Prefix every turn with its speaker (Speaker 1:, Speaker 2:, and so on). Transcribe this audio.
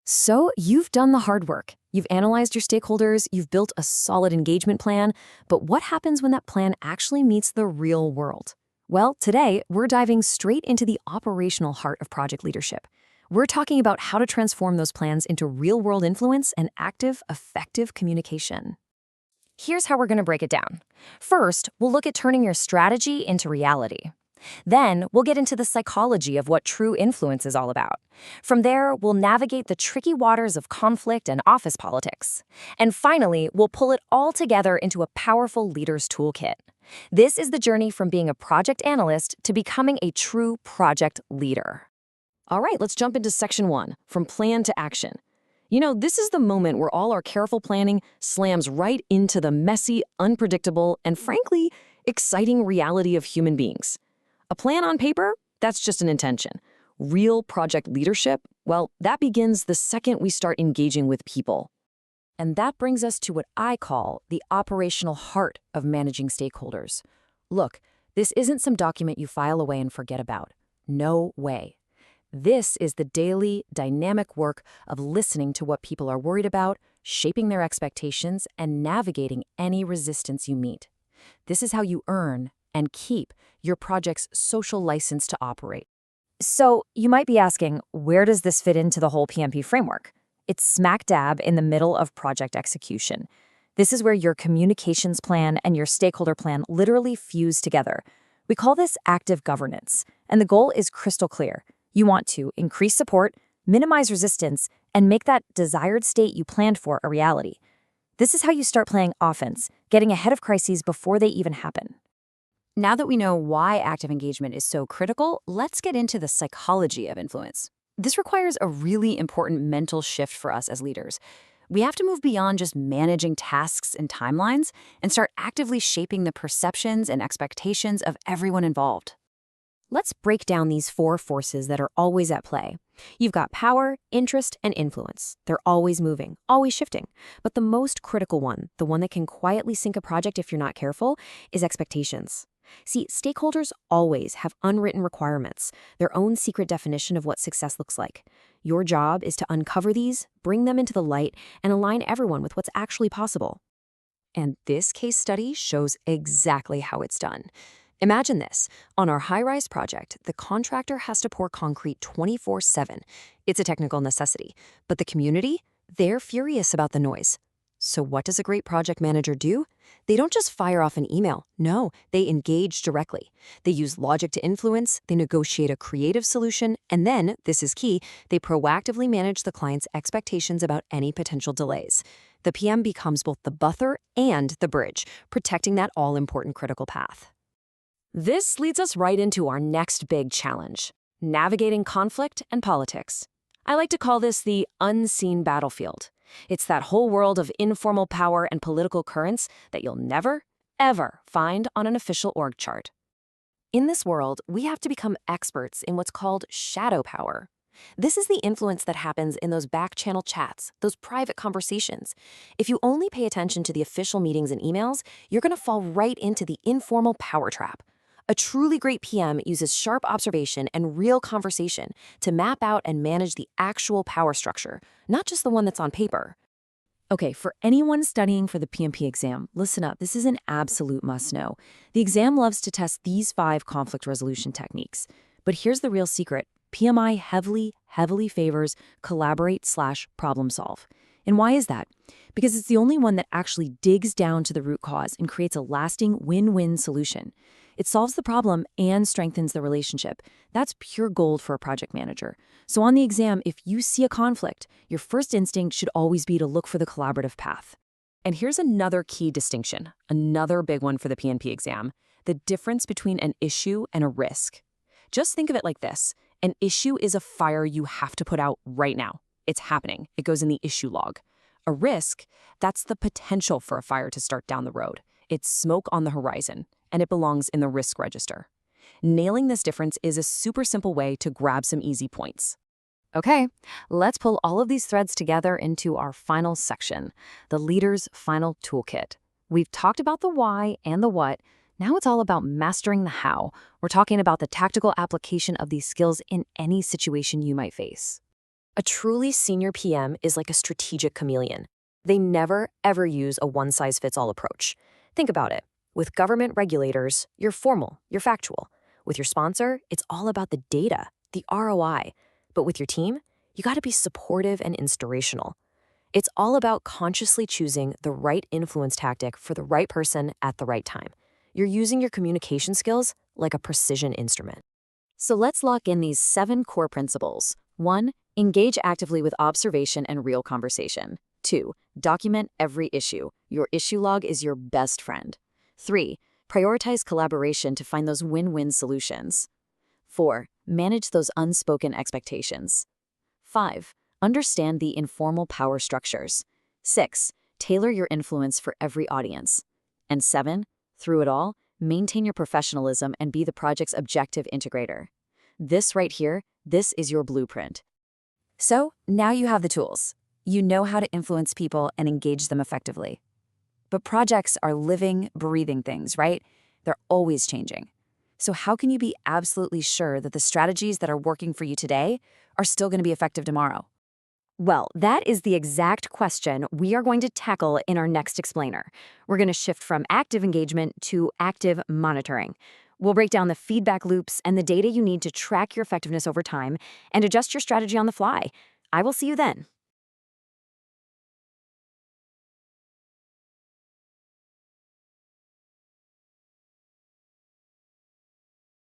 Speaker 1: So you've done the hard work. You've analyzed your stakeholders, you've built a solid engagement plan, but what happens when that plan actually meets the real world? Well, today, we're diving straight into the operational heart of project leadership. We're talking about how to transform those plans into real-world influence and active, effective communication. Here's how we're going to break it down. First, we'll look at turning your strategy into reality. Then, we'll get into the psychology of what true influence is all about. From there, we'll navigate the tricky waters of conflict and office politics. And finally, we'll pull it all together into a powerful leader's toolkit. This is the journey from being a project analyst to becoming a true project leader. All right, let's jump into section 1, from plan to action. This is the moment where all our careful planning slams right into the messy, unpredictable, and frankly, exciting reality of human beings. A plan on paper? That's just an intention. Real project leadership? Well, that begins the second we start engaging with people. And that brings us to what I call the operational heart of managing stakeholders. Look, this isn't some document you file away and forget about. No way. This is the daily, dynamic work of listening to what people are worried about, shaping their expectations, and navigating any resistance you meet. This is how you earn and keep your project's social license to operate. So you might be asking, where does this fit into the whole PMP framework? It's smack dab in the middle of project execution. This is where your communications plan and your stakeholder plan literally fuse together. We call this active governance, and the goal is crystal clear. You want to increase support, minimize resistance, and make that desired state you planned for a reality. This is how you start playing offense, getting ahead of crises before they even happen. Now that we know why active engagement is so critical, let's get into the psychology of influence. This requires a really important mental shift for us as leaders. We have to move beyond just managing tasks and timelines and start actively shaping the perceptions and expectations of everyone involved. Let's break down these 4 forces that are always at play. You've got power, interest, and influence. They're always moving, always shifting. But the most critical one, the one that can quietly sink a project if you're not careful, is expectations. See, stakeholders always have unwritten requirements, their own secret definition of what success looks like. Your job is to uncover these, bring them into the light, and align everyone with what's actually possible. And this case study shows exactly how it's done. Imagine this. On our high-rise project, the contractor has to pour concrete 24/7. It's a technical necessity. But the community? They're furious about the noise. So what does a great project manager do? They don't just fire off an email. No, they engage directly. They use logic to influence, they negotiate a creative solution, and then, this is key, they proactively manage the client's expectations about any potential delays. The PM becomes both the buffer and the bridge, protecting that all-important critical path. This leads us right into our next big challenge, navigating conflict and politics. I like to call this the unseen battlefield. It's that whole world of informal power and political currents that you'll never, ever find on an official org chart. In this world, we have to become experts in what's called shadow power. This is the influence that happens in those back-channel chats, those private conversations. If you only pay attention to the official meetings and emails, you're going to fall right into the informal power trap. A truly great PM uses sharp observation and real conversation to map out and manage the actual power structure, not just the one that's on paper. Okay, for anyone studying for the PMP exam, listen up, this is an absolute must-know. The exam loves to test these 5 conflict resolution techniques. But here's the real secret. PMI heavily favors collaborate/problem solve. And why is that? Because it's the only one that actually digs down to the root cause and creates a lasting win-win solution. It solves the problem and strengthens the relationship. That's pure gold for a project manager. So on the exam, if you see a conflict, your first instinct should always be to look for the collaborative path. And here's another key distinction, another big one for the PNP exam, the difference between an issue and a risk. Just think of it like this. An issue is a fire you have to put out right now. It's happening. It goes in the issue log. A risk, that's the potential for a fire to start down the road. It's smoke on the horizon, and it belongs in the risk register. Nailing this difference is a super simple way to grab some easy points. Okay, let's pull all of these threads together into our final section, the leader's final toolkit. We've talked about the why and the what. Now it's all about mastering the how. We're talking about the tactical application of these skills in any situation you might face. A truly senior PM is like a strategic chameleon. They never, ever use a one-size-fits-all approach. Think about it. With government regulators, you're formal, you're factual. With your sponsor, it's all about the data, the ROI. But with your team, you got to be supportive and inspirational. It's all about consciously choosing the right influence tactic for the right person at the right time. You're using your communication skills like a precision instrument. So let's lock in these 7 core principles. 1. Engage actively with observation and real conversation. 2. Document every issue. Your issue log is your best friend. 3. Prioritize collaboration to find those win-win solutions. 4. Manage those unspoken expectations. 5. Understand the informal power structures. 6. Tailor your influence for every audience. And 7. Through it all, maintain your professionalism and be the project's objective integrator. This right here, this is your blueprint. So, now you have the tools. You know how to influence people and engage them effectively. But projects are living, breathing things, right? They're always changing. So how can you be absolutely sure that the strategies that are working for you today are still going to be effective tomorrow? Well, that is the exact question we are going to tackle in our next explainer. We're going to shift from active engagement to active monitoring. We'll break down the feedback loops and the data you need to track your effectiveness over time and adjust your strategy on the fly. I will see you then.